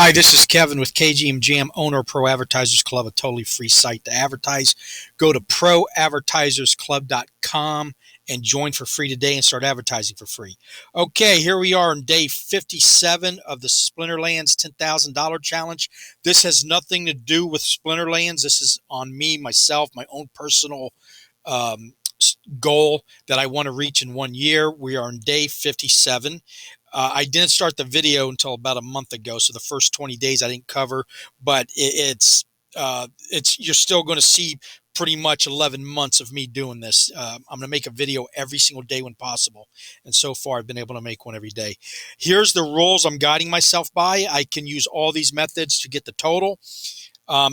Hi, this is Kevin with KGM Jam, owner of Pro Advertisers Club, a totally free site to advertise. Go to ProAdvertisersClub.com and join for free today and start advertising for free. Okay, here we are on day 57 of the Splinterlands $10,000 challenge. This has nothing to do with Splinterlands. This is on me, myself, my own personal goal that I want to reach in 1 year. We are on day 57. I didn't start the video until about a month ago, so the first 20 days I didn't cover, but it's you're still going to see pretty much 11 months of me doing this. I'm going to make a video every single day when possible, and so far I've been able to make one every day. Here's the rules I'm guiding myself by. I can use all these methods to get the total.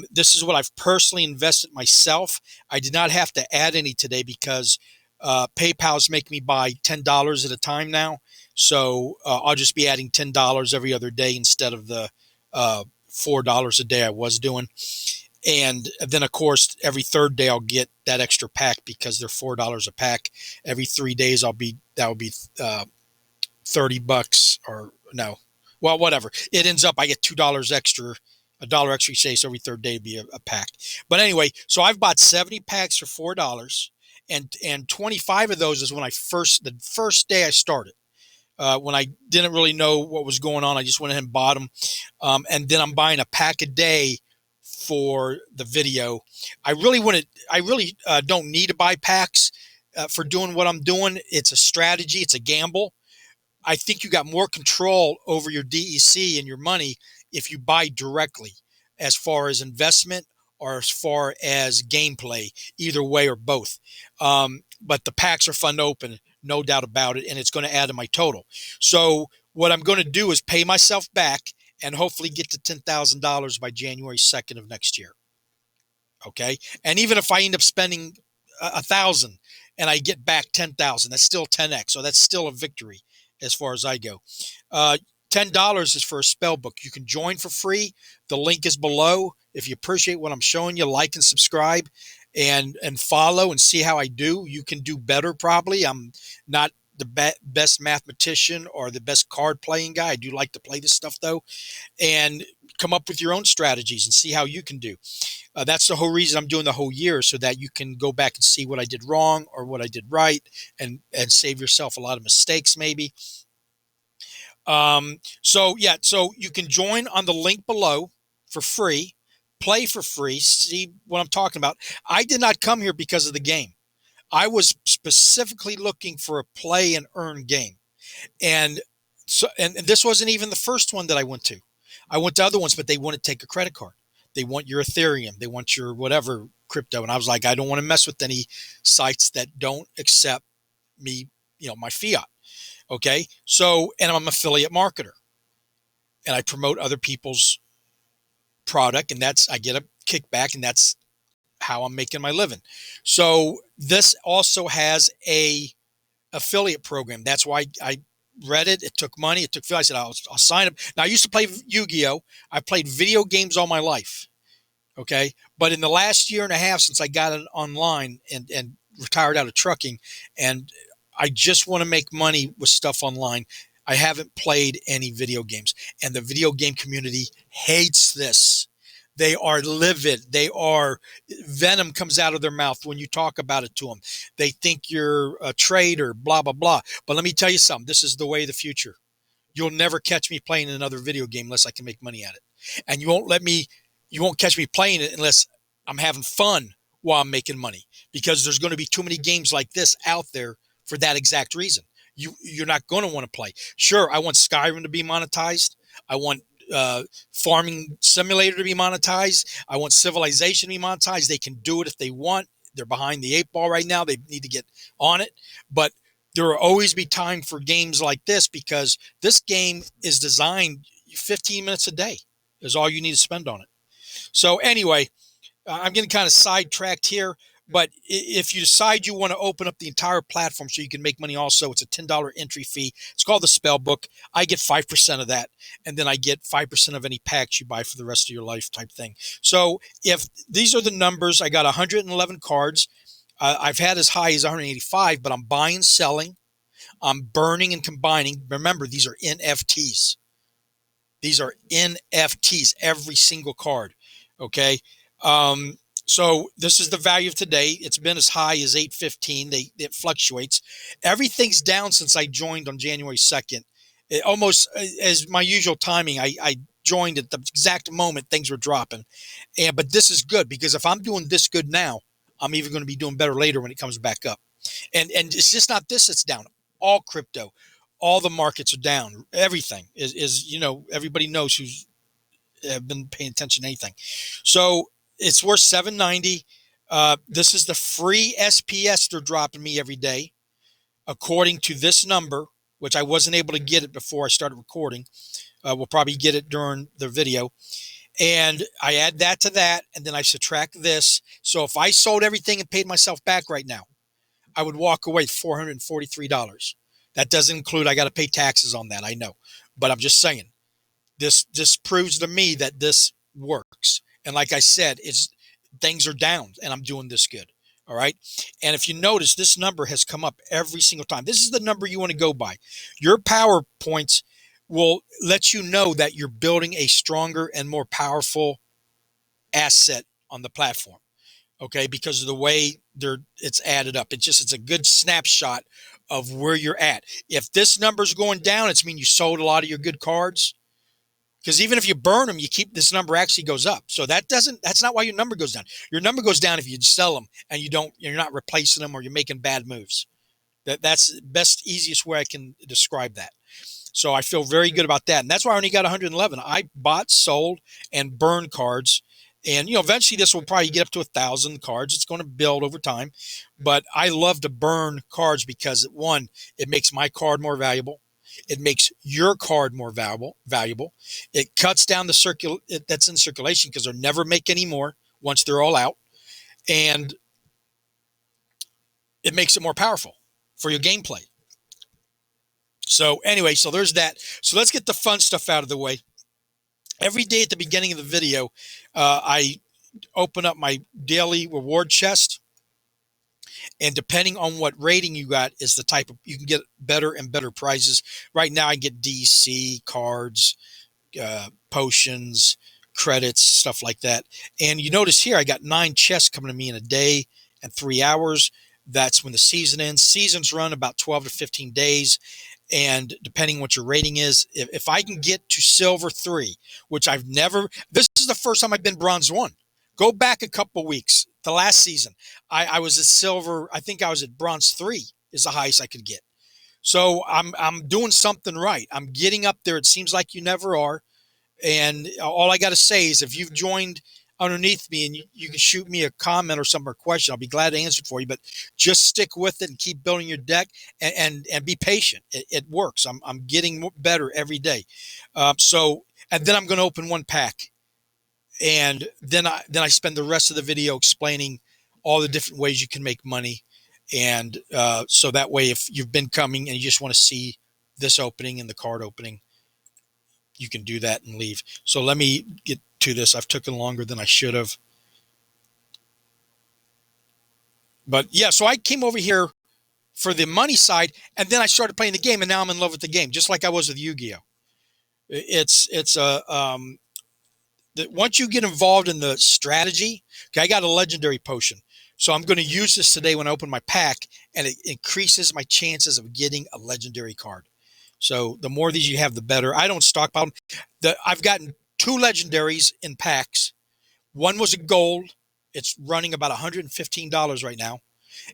This is what I've personally invested myself. I did not have to add any today because PayPal's making me buy $10 at a time now. So I'll just be adding $10 every other day instead of the $4 a day I was doing. And then, of course, every third day I'll get that extra pack because they're $4 a pack. Every 3 days that will be $30 or no. Well, whatever. It ends up I get $2 extra, a dollar extra each day, so every third day would be a pack. But anyway, so I've bought 70 packs for $4, and 25 of those is when the first day I started. When I didn't really know what was going on, I just went ahead and bought them. And then I'm buying a pack a day for the video. I really don't need to buy packs for doing what I'm doing. It's a strategy. It's a gamble. I think you got more control over your DEC and your money if you buy directly, as far as investment or as far as gameplay, either way or both. But the packs are fun to open, no doubt about it, and it's going to add to my total. So what I'm going to do is pay myself back and hopefully get to $10,000 by January 2nd of next year. Okay? And even if I end up spending $1,000 and I get back 10,000, that's still 10x. So that's still a victory as far as I go. $10 is for a spell book. You can join for free. The link is below. If you appreciate what I'm showing you, like and subscribe and follow and see how I do. You can do better probably. I'm not the best mathematician or the best card playing guy. I do like to play this stuff though, and come up with your own strategies and see how you can do. That's the whole reason I'm doing the whole year, so that you can go back and see what I did wrong or what I did right, and save yourself a lot of mistakes maybe. So you can join on the link below for free, play for free, see what I'm talking about. I did not come here because of the game. I was specifically looking for a play and earn game. And so, and this wasn't even the first one that I went to. I went to other ones, but they want to take a credit card. They want your Ethereum. They want your whatever crypto. And I was like, I don't want to mess with any sites that don't accept me, my fiat. Okay. So, and I'm an affiliate marketer and I promote other people's product, and I get a kickback, and that's how I'm making my living. So this also has a affiliate program. That's why I read it. It took money. It took I said, I'll sign up. Now, I used to play Yu-Gi-Oh! I played video games all my life. Okay. But in the last year and a half since I got it online and retired out of trucking, and I just want to make money with stuff online, I haven't played any video games. And the video game community hates this. They are livid. Venom comes out of their mouth when you talk about it to them. They think you're a traitor, blah, blah, blah. But let me tell you something. This is the way of the future. You'll never catch me playing another video game unless I can make money at it. And you won't catch me playing it unless I'm having fun while I'm making money, because there's going to be too many games like this out there for that exact reason. You're not going to want to play. Sure, I want Skyrim to be monetized. I want Farming Simulator to be monetized. I want Civilization to be monetized. They can do it if they want. They're behind the 8 ball right now. They need to get on it. But there will always be time for games like this, because this game is designed 15 minutes a day is all you need to spend on it. So anyway, I'm getting kind of sidetracked here. But if you decide you want to open up the entire platform so you can make money also, it's a $10 entry fee. It's called the Spell Book. I get 5% of that, and then I get 5% of any packs you buy for the rest of your life type thing. So if these are the numbers, I got 111 cards. I've had as high as 185, but I'm buying and selling. I'm burning and combining. Remember, these are NFTs. These are NFTs, every single card. Okay. Um, so this is the value of today. It's been as high as 815. It fluctuates. Everything's down since I joined on January 2nd. It almost as my usual timing. I joined at the exact moment things were dropping. But this is good because if I'm doing this good now, I'm even going to be doing better later when it comes back up. And it's just not this that's down. All crypto, all the markets are down. Everything is everybody knows who's have been paying attention to anything. So it's worth 790. This is the free SPS they're dropping me every day, according to this number, which I wasn't able to get it before I started recording. We'll probably get it during the video. And I add that to that, and then I subtract this. So if I sold everything and paid myself back right now, I would walk away with $443. That doesn't include, I got to pay taxes on that, I know. But I'm just saying, this proves to me that this works. And like I said, things are down and I'm doing this good. All right. And if you notice, this number has come up every single time. This is the number you want to go by. Your PowerPoints will let you know that you're building a stronger and more powerful asset on the platform. Okay, because of the way it's added up. It's a good snapshot of where you're at. If this number's going down, it's mean you sold a lot of your good cards. Because even if you burn them, you keep this number actually goes up. So that's not why your number goes down. Your number goes down if you sell them and you're not replacing them or you're making bad moves. That's the best, easiest way I can describe that. So I feel very good about that. And that's why I only got 111. I bought, sold, and burned cards. And, eventually this will probably get up to 1,000 cards. It's going to build over time. But I love to burn cards because, one, it makes my card more valuable. It makes your card more valuable. It cuts down the that's in circulation because they'll never make any more once they're all out. And it makes it more powerful for your gameplay. So anyway, so there's that. So let's get the fun stuff out of the way. Every day at the beginning of the video, I open up my daily reward chest. And depending on what rating you got is the type of, you can get better and better prizes. Right now I get DC, cards, potions, credits, stuff like that. And you notice here, I got 9 chests coming to me in a day and 3 hours. That's when the season ends. Seasons run about 12 to 15 days. And depending what your rating is, if I can get to silver 3, which this is the first time I've been bronze 1. Go back a couple weeks. The last season, I was at silver. I think I was at bronze 3 is the highest I could get. So I'm doing something right. I'm getting up there. It seems like you never are. And all I got to say is if you've joined underneath me and you can shoot me a comment or some question, I'll be glad to answer it for you. But just stick with it and keep building your deck and be patient. It works. I'm getting better every day. And then I'm going to open one pack. And then I spend the rest of the video explaining all the different ways you can make money. And so that way, if you've been coming and you just want to see this opening and the card opening, you can do that and leave. So let me get to this. I've taken longer than I should have. But yeah, so I came over here for the money side, and then I started playing the game, and now I'm in love with the game, just like I was with Yu-Gi-Oh! Once you get involved in the strategy, okay, I got a legendary potion. So I'm going to use this today when I open my pack, and it increases my chances of getting a legendary card. So the more of these you have, the better. I don't stockpile them. I've gotten 2 legendaries in packs. One was a gold. It's running about $115 right now.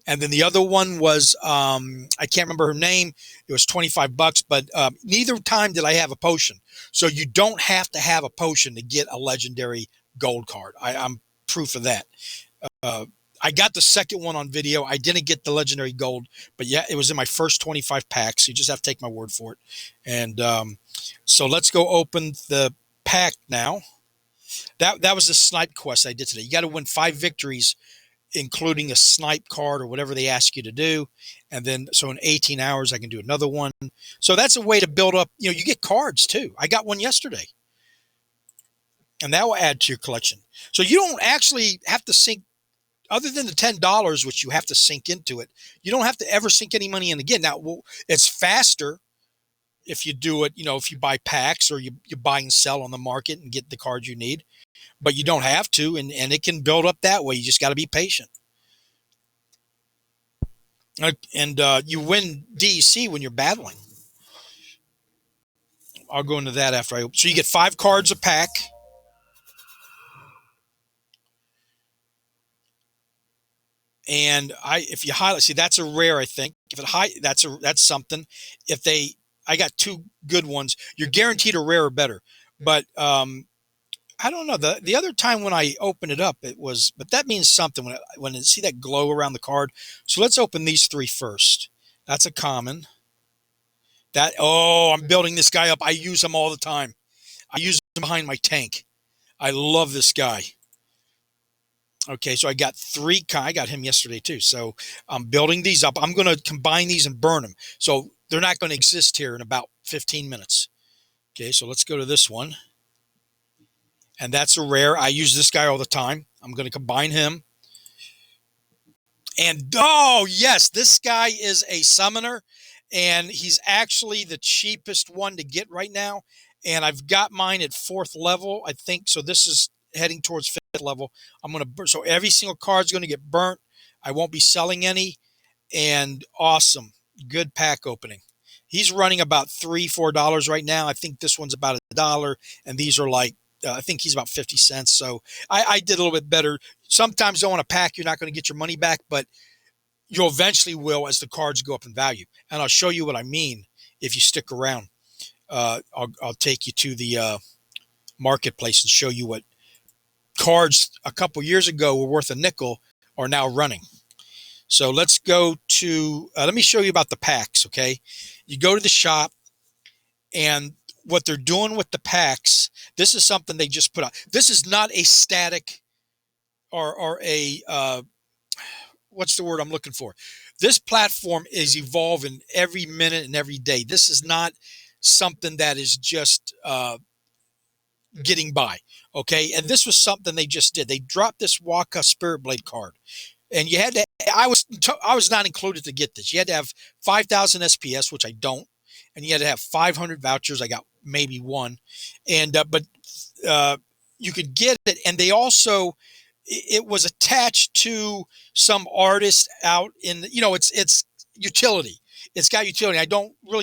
And then the other one was, I can't remember her name. It was $25, but neither time did I have a potion. So you don't have to have a potion to get a legendary gold card. I'm proof of that. I got the second one on video. I didn't get the legendary gold, but yeah, it was in my first 25 packs. You just have to take my word for it. And so let's go open the pack now. That was the snipe quest I did today. You got to win 5 victories, including a snipe card or whatever they ask you to do. And then, so in 18 hours, I can do another one. So that's a way to build up, you get cards too. I got one yesterday. And that will add to your collection. So you don't actually have to sink, other than the $10, which you have to sink into it, you don't have to ever sink any money in again. Now, it's faster if you do it, if you buy packs or you buy and sell on the market and get the cards you need, but you don't have to, and it can build up that way. You just got to be patient. And you win DEC when you're battling. I'll go into that after I open. So you get 5 cards a pack. And if you highlight, see, that's a rare, I think. If it that's something. I got 2 good ones. You're guaranteed a rare or better. But I don't know. The other time when I opened it up, but that means something when I see that glow around the card. So let's open these 3 first. That's a common. I'm building this guy up. I use him all the time. I use him behind my tank. I love this guy. Okay, so I got 3. I got him yesterday too. So I'm building these up. I'm going to combine these and burn them. So they're not going to exist here in about 15 minutes. Okay, so let's go to this one. And that's a rare. I use this guy all the time. I'm going to combine him. And yes, this guy is a summoner. And he's actually the cheapest one to get right now. And I've got mine at 4th level, I think. So this is heading towards 5th level. So every single card is going to get burnt. I won't be selling any. And awesome. Good pack opening. He's running about $3-4 right now. I think this one's about $1. And these are like, I think he's about 50 cents. So I did a little bit better. Sometimes on a pack, you're not going to get your money back, but you'll eventually will as the cards go up in value. And I'll show you what I mean if you stick around. I'll take you to the marketplace and show you what cards a couple years ago were worth a nickel are now running. So let's go to, let me show you about the packs, okay? You go to the shop, and what they're doing with the packs, this is something they just put out. This is not a static or a, what's the word I'm looking for? This platform is evolving every minute and every day. This is not something that is just getting by, okay? And this was something they just did. They dropped this Waka Spirit Blade card. And you had to, I was not included to get this. You had to have 5,000 SPS, which I don't. And you had to have 500 vouchers. I got maybe 1. And, but you could get it. And they also, it was attached to some artist out in, it's utility. It's got utility.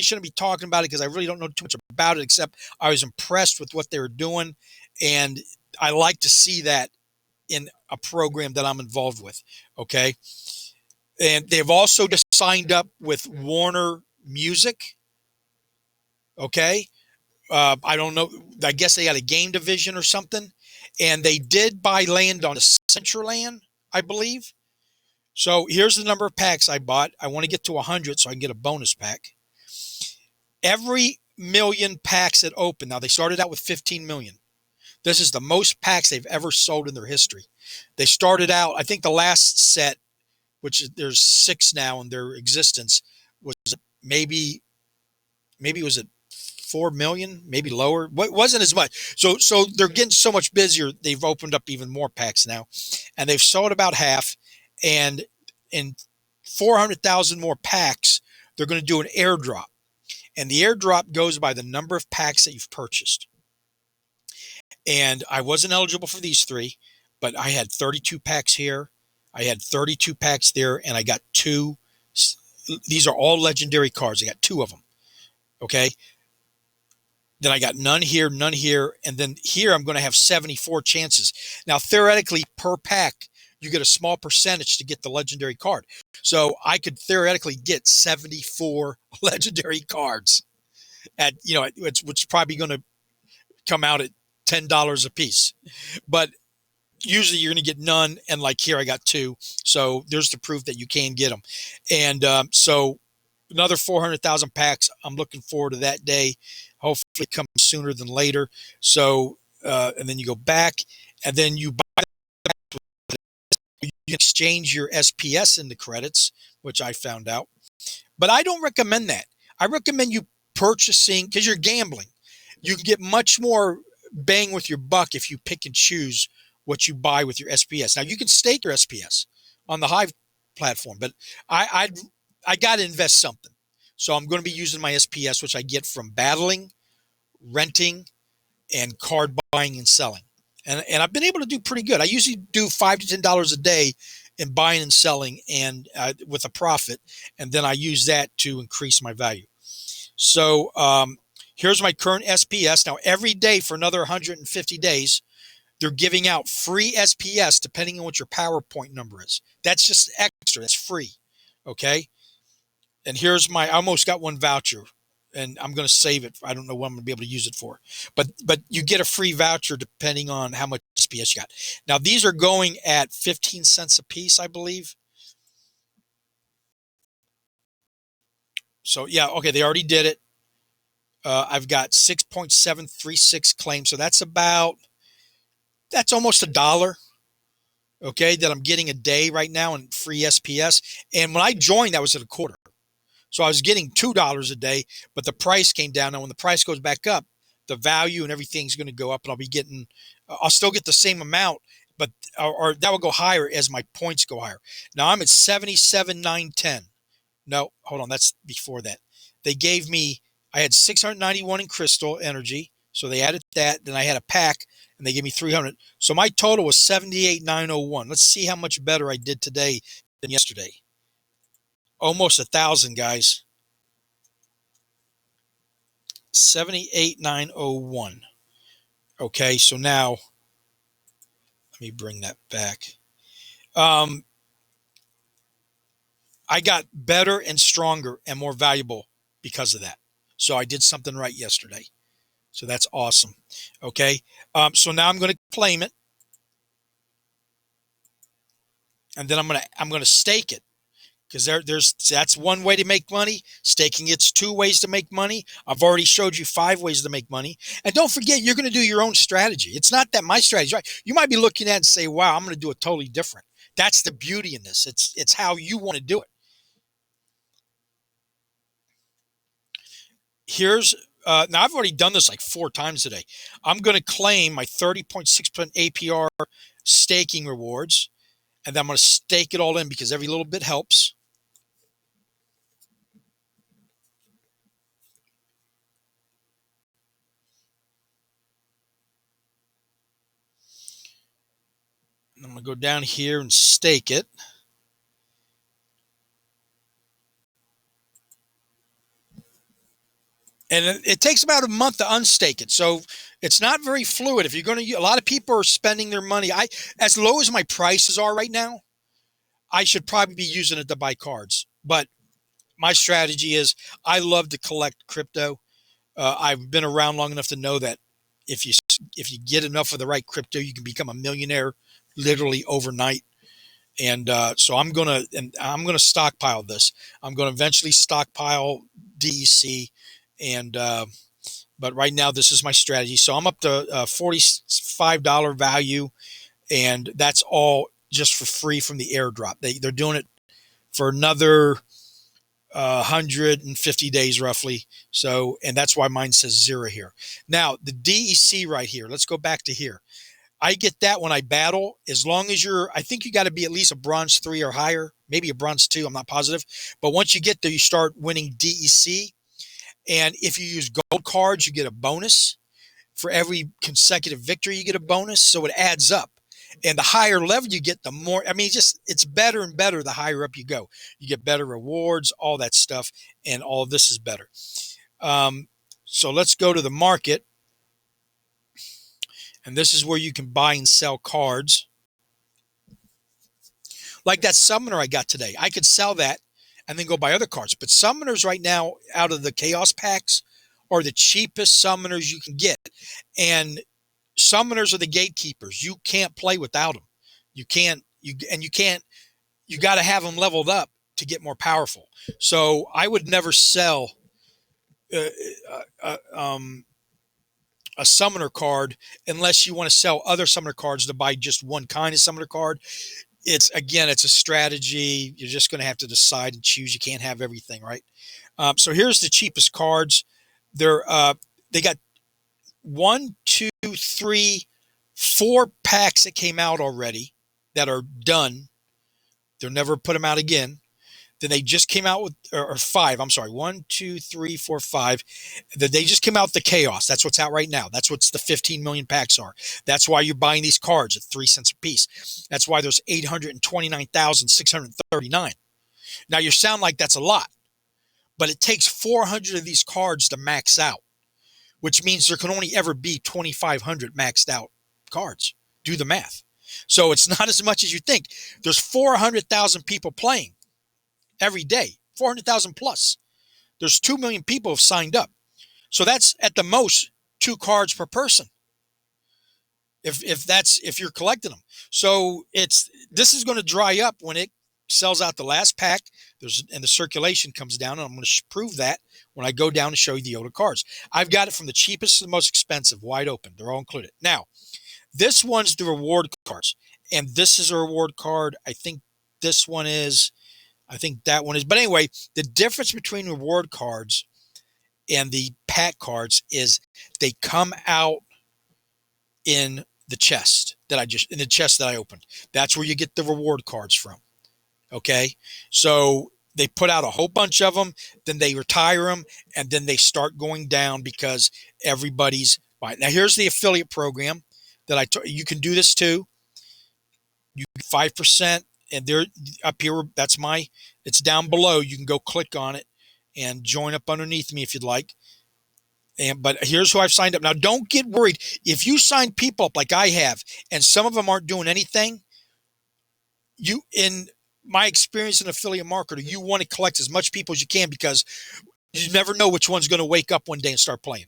Shouldn't be talking about it because I really don't know too much about it, except I was impressed with what they were doing. And I like to see that in a program that I'm involved with. Okay. And they've also just signed up with Warner Music. Okay. I don't know. I guess they got a game division or something. And they did buy land on Splinterlands, I believe. So here's the number of packs I bought. I want to get to 100 so I can get a bonus pack. Every million packs that open. Now, they started out with 15 million. This is the most packs they've ever sold in their history. They started out, I think the last set, which there's 6 now in their existence, was maybe was it 4 million, maybe lower. It wasn't as much. So they're getting so much busier. They've opened up even more packs now, and they've sold about half. And in 400,000 more packs, they're going to do an airdrop. And the airdrop goes by the number of packs that you've purchased. And I wasn't eligible for these 3, but I had 32 packs here. I had 32 packs there, and I got 2. These are all legendary cards. I got 2 of them. Okay. Then I got none here. And then here I'm going to have 74 chances. Now, theoretically, per pack, you get a small percentage to get the legendary card. So I could theoretically get 74 legendary cards at, which is probably going to come out at $10 a piece. But usually you're going to get none. And like here, I got 2. So there's the proof that you can get them. And so another 400,000 packs. I'm looking forward to that day. Hopefully it comes sooner than later. So, and then you go back and then you buy, you exchange your SPS into credits, which I found out. But I don't recommend that. I recommend you purchasing, because you're gambling. You can get much more bang with your buck if you pick and choose what you buy with your SPS. Now, you can stake your SPS on the Hive platform, but I got to invest something. So I'm going to be using my SPS, which I get from battling, renting, and card buying and selling. And I've been able to do pretty good. I usually do $5 to $10 a day in buying and selling, and with a profit, and then I use that to increase my value. So here's my current SPS. Now every day for another 150 days, they're giving out free SPS depending on what your PowerPoint number is. That's just extra. That's free. Okay. And here's I almost got one voucher, and I'm going to save it. I don't know what I'm going to be able to use it for, but you get a free voucher depending on how much SPS you got. Now these are going at 15 cents a piece, I believe. So yeah, okay, they already did it. I've got 6.736 claims, so that's almost $1. Okay, that I'm getting a day right now in free SPS. And when I joined, that was at a quarter. So I was getting $2 a day, but the price came down. Now, when the price goes back up, the value and everything's going to go up, and I'll still get the same amount, but or that will go higher as my points go higher. Now I'm at 77,910. No, hold on, that's before that. I had 691 in crystal energy, so they added that. Then I had a pack, and they gave me 300. So my total was 78,901. Let's see how much better I did today than yesterday. Almost 1,000, guys. 78,901. Okay, so now let me bring that back. I got better and stronger and more valuable because of that. So I did something right yesterday. So that's awesome. Okay, so now I'm going to claim it, and then I'm going to stake it. Because that's one way to make money. Staking it's 2 ways to make money. I've already showed you 5 ways to make money. And don't forget, you're going to do your own strategy. It's not that my strategy, right? You might be looking at it and say, wow, I'm going to do it totally different. That's the beauty in this. It's how you want to do it. Now I've already done this like 4 times today. I'm going to claim my 30.6% APR staking rewards, and then I'm going to stake it all in because every little bit helps. And I'm going to go down here and stake it. And it takes about a month to unstake it. So it's not very fluid. If you're going to, a lot of people are spending their money. As low as my prices are right now, I should probably be using it to buy cards. But my strategy is I love to collect crypto. I've been around long enough to know that if you get enough of the right crypto, you can become a millionaire literally overnight. And so I'm gonna stockpile this. I'm gonna eventually stockpile DEC, and but right now this is my strategy. So I'm up to $45 value, and that's all just for free from the airdrop. They're doing it for another 150 days roughly. So, and that's why mine says 0 here. Now the DEC right here. Let's go back to here. I get that when I battle, as long as I think you got to be at least a bronze 3 or higher, maybe a bronze 2. I'm not positive. But once you get there, you start winning DEC. And if you use gold cards, you get a bonus. For every consecutive victory, you get a bonus. So it adds up. And the higher level you get, the more, it's better and better the higher up you go. You get better rewards, all that stuff. And all of this is better. So let's go to the market. And this is where you can buy and sell cards. Like that summoner I got today. I could sell that and then go buy other cards. But summoners right now, out of the chaos packs, are the cheapest summoners you can get. And summoners are the gatekeepers. You can't play without them. You got to have them leveled up to get more powerful. So I would never sell a summoner card unless you want to sell other summoner cards to buy just one kind of summoner card. It's a strategy. You're just going to have to decide and choose. You can't have everything, right? So here's the cheapest cards. They got 1, 2, 3, 4 packs that came out already that are done. They'll never put them out again. Then they just came out with, or five, I'm sorry, one, two, three, four, five. That they just came out with the Chaos. That's what's out right now. That's what the 15 million packs are. That's why you're buying these cards at 3 cents a piece. That's why there's 829,639. Now you sound like that's a lot, but it takes 400 of these cards to max out, which means there can only ever be 2,500 maxed out cards. Do the math. So it's not as much as you think. There's 400,000 people playing every day, 400,000 plus. There's 2 million people have signed up. So that's at the most 2 cards per person. If you're collecting them. So this is going to dry up when it sells out the last pack. And the circulation comes down, and I'm going to prove that when I go down and show you the older cards. I've got it from the cheapest to the most expensive, wide open. They're all included. Now, this one's the reward cards, and this is a reward card. I think this one is. I think that one is. But anyway, the difference between reward cards and the pack cards is they come out in the chest that I opened. That's where you get the reward cards from. Okay. So they put out a whole bunch of them, then they retire them, and then they start going down because everybody's buying. Now here's the affiliate program that you can do this too. You get 5%, and they're up here. It's down below. You can go click on it and join up underneath me if you'd like. But here's who I've signed up. Now, don't get worried. If you sign people up like I have, and some of them aren't doing anything, in my experience as an affiliate marketer, you want to collect as much people as you can because you never know which one's going to wake up one day and start playing.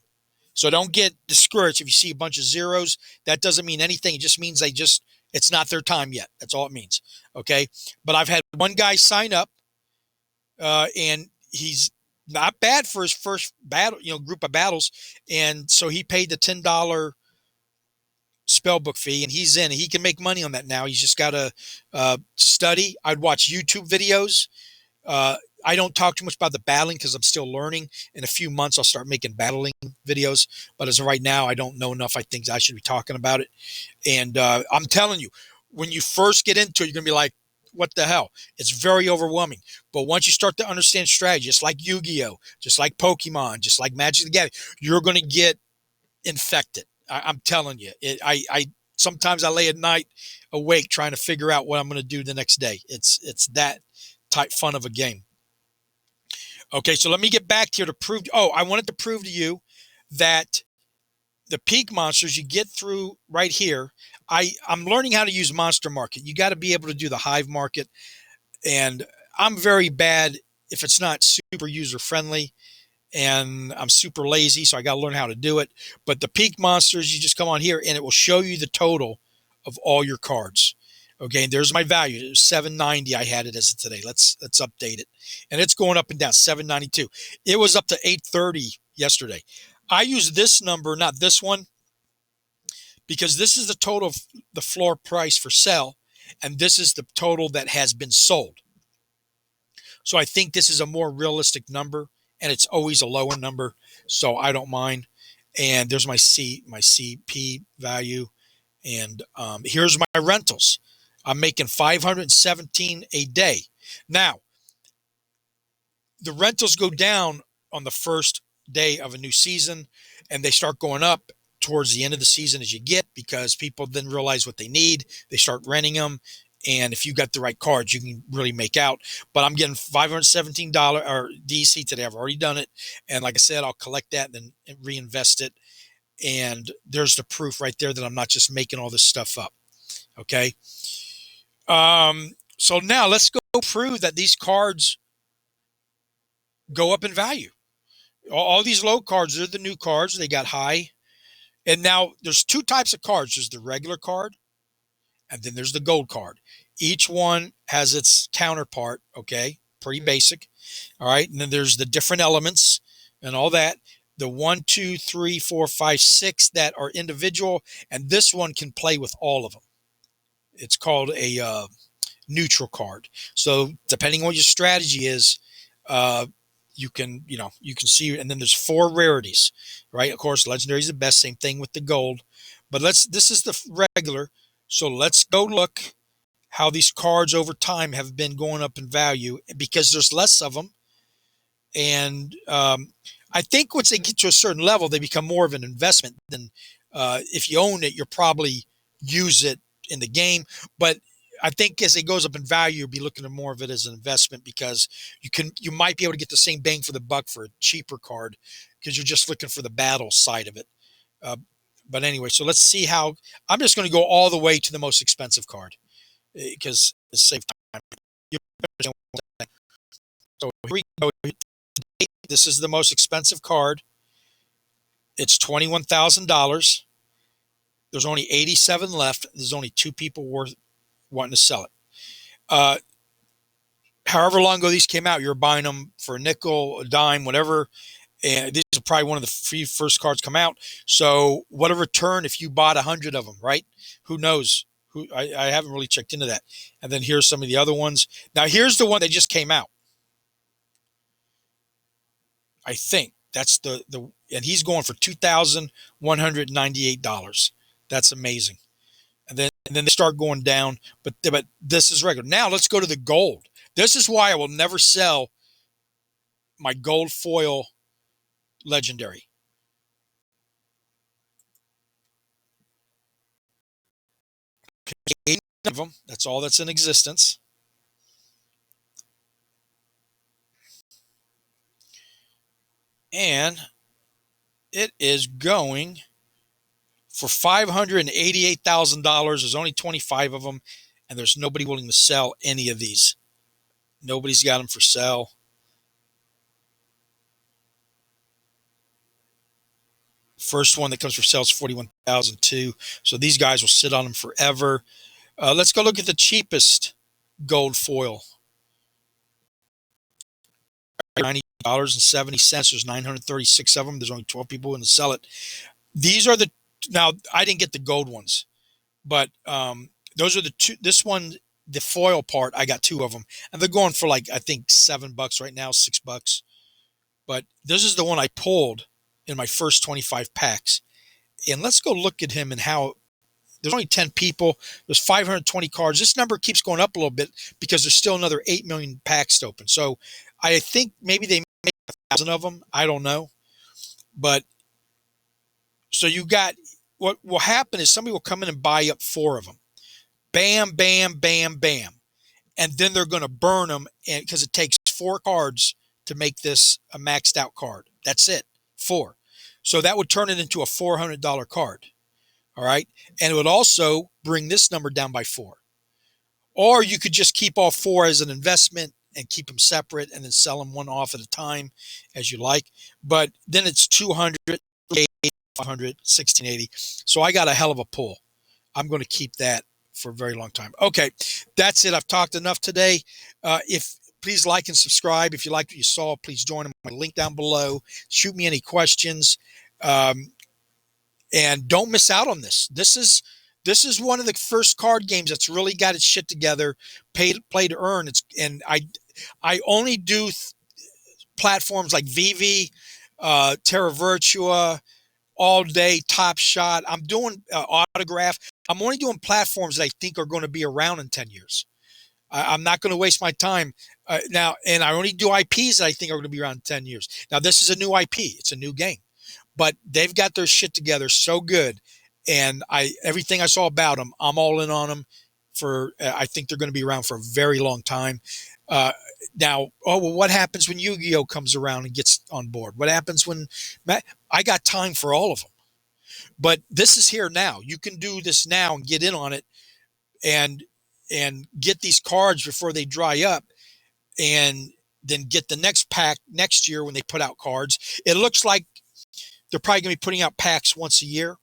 So don't get discouraged if you see a bunch of zeros. That doesn't mean anything. It just means it's not their time yet. That's all it means. Okay. But I've had one guy sign up, and he's not bad for his first battle, group of battles. And so he paid the $10 spellbook fee, and he's in. He can make money on that now. He's just got to study. I'd watch YouTube videos. I don't talk too much about the battling because I'm still learning. In a few months, I'll start making battling videos. But as of right now, I don't know enough. I think I should be talking about it. And I'm telling you, when you first get into it, you're going to be like, what the hell? It's very overwhelming. But once you start to understand strategy, just like Yu-Gi-Oh, just like Pokemon, just like Magic the Gathering, you're going to get infected. I'm telling you. Sometimes I lay at night awake trying to figure out what I'm going to do the next day. It's that type fun of a game. Okay, so let me get back here to prove. I wanted to prove to you that the peak monsters you get through right here. I'm learning how to use Monster Market. You got to be able to do the Hive Market, and I'm very bad if it's not super user friendly, and I'm super lazy, so I got to learn how to do it. But the peak monsters, you just come on here, and it will show you the total of all your cards. Okay, and there's my value. It was 790. I had it as of today. Let's update it, and it's going up and down. 792. It was up to 830 yesterday. I use this number, not this one, because this is the total of the floor price for sale, and this is the total that has been sold. So I think this is a more realistic number, and it's always a lower number, so I don't mind. And there's my CP value, and here's my rentals. I'm making $517 a day. Now, the rentals go down on the first day of a new season, and they start going up towards the end of the season as you get, because people then realize what they need. They start renting them. And if you got the right cards, you can really make out. But I'm getting $517 or DC today. I've already done it. And like I said, I'll collect that and then reinvest it. And there's the proof right there that I'm not just making all this stuff up. Okay. So now let's go prove that these cards go up in value. All these low cards, they're the new cards. They got high. And now there's 2 types of cards. There's the regular card, and then there's the gold card. Each one has its counterpart, okay? Pretty basic. All right. And then there's the different elements and all that. The 1, 2, 3, 4, 5, 6 that are individual, and this one can play with all of them. It's called a neutral card. So depending on what your strategy is, you can see, and then there's 4 rarities, right? Of course, legendary is the best. Same thing with the gold, but this is the regular. So let's go look how these cards over time have been going up in value because there's less of them. And I think once they get to a certain level, they become more of an investment than if you own it, you'll probably use it in the game. But I think as it goes up in value, you'll be looking at more of it as an investment because you might be able to get the same bang for the buck for a cheaper card because you're just looking for the battle side of it. Uh, but anyway, so let's see how I'm just going to go all the way to the most expensive card because it's save time. So here we go. This is the most expensive card. It's $21,000. There's only 87 left. There's only 2 people wanting to sell it. However long ago these came out, you're buying them for a nickel, a dime, whatever. And these are probably one of the first cards come out. So what a return if you bought 100 of them, right? Who knows? I haven't really checked into that. And then here's some of the other ones. Now here's the one that just came out. I think that's the and he's going for $2,198. That's amazing. And then they start going down, but this is regular. Now let's go to the gold. This is why I will never sell my gold foil legendary. Okay, 8 of them. That's all that's in existence. And it is going for $588,000. There's only 25 of them, and there's nobody willing to sell any of these. Nobody's got them for sale. First one that comes for sale is $41,002. So these guys will sit on them forever. Let's go look at the cheapest gold foil. $90.70. There's 936 of them. There's only 12 people willing to sell it. These are now I didn't get the gold ones, but those are the 2. This one, the foil part, I got 2 of them, and they're going for like I think $7 right now, $6. But this is the one I pulled in my first 25 packs. And let's go look at him and how there's only 10 people. There's 520 cards. This number keeps going up a little bit because there's still another 8 million packs to open. So I think maybe they make 1,000 of them. I don't know. But so you got what will happen is somebody will come in and buy up 4 of them. Bam, bam, bam, bam. And then they're going to burn them because it takes 4 cards to make this a maxed out card. That's it. 4. So that would turn it into a $400 card. All right. And it would also bring this number down by 4. Or you could just keep all 4 as an investment and keep them separate and then sell them one off at a time as you like. But then it's 200, 500, 1680. So I got a hell of a pull. I'm going to keep that for a very long time. Okay. That's it. I've talked enough today. Please like and subscribe. If you liked what you saw, please join my link down below. Shoot me any questions. And don't miss out on this. This is one of the first card games that's really got its shit together. Play to earn. I only do platforms like Vivi, Terra Virtua, All Day, Top Shot. I'm doing Autograph. I'm only doing platforms that I think are going to be around in 10 years. I'm not going to waste my time now. And I only do IPs that I think are going to be around in 10 years. Now, this is a new IP. It's a new game. But they've got their shit together so good. And everything I saw about them, I'm all in on them I think they're going to be around for a very long time. What happens when Yu-Gi-Oh comes around and gets on board? What happens when I got time for all of them, but this is here now. You can do this now and get in on it and get these cards before they dry up and then get the next pack next year when they put out cards. It looks like they're probably going to be putting out packs once a year.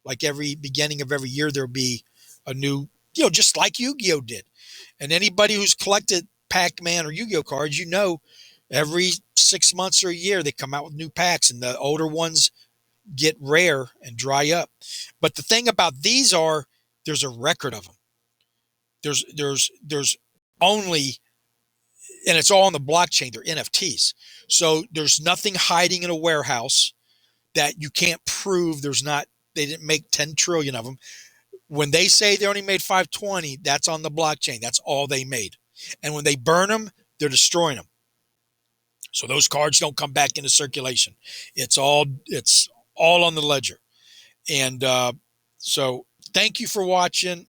Like every beginning of every year, there'll be a new, just like Yu-Gi-Oh did. And anybody who's collected Pac-Man or Yu-Gi-Oh cards, every 6 months or a year, they come out with new packs and the older ones get rare and dry up. But the thing about these there's a record of them. There's only, and it's all on the blockchain. They're NFTs. So there's nothing hiding in a warehouse that you can't prove they didn't make 10 trillion of them. When they say they only made 520, that's on the blockchain. That's all they made. And when they burn them, they're destroying them. So those cards don't come back into circulation. It's all on the ledger. And so thank you for watching.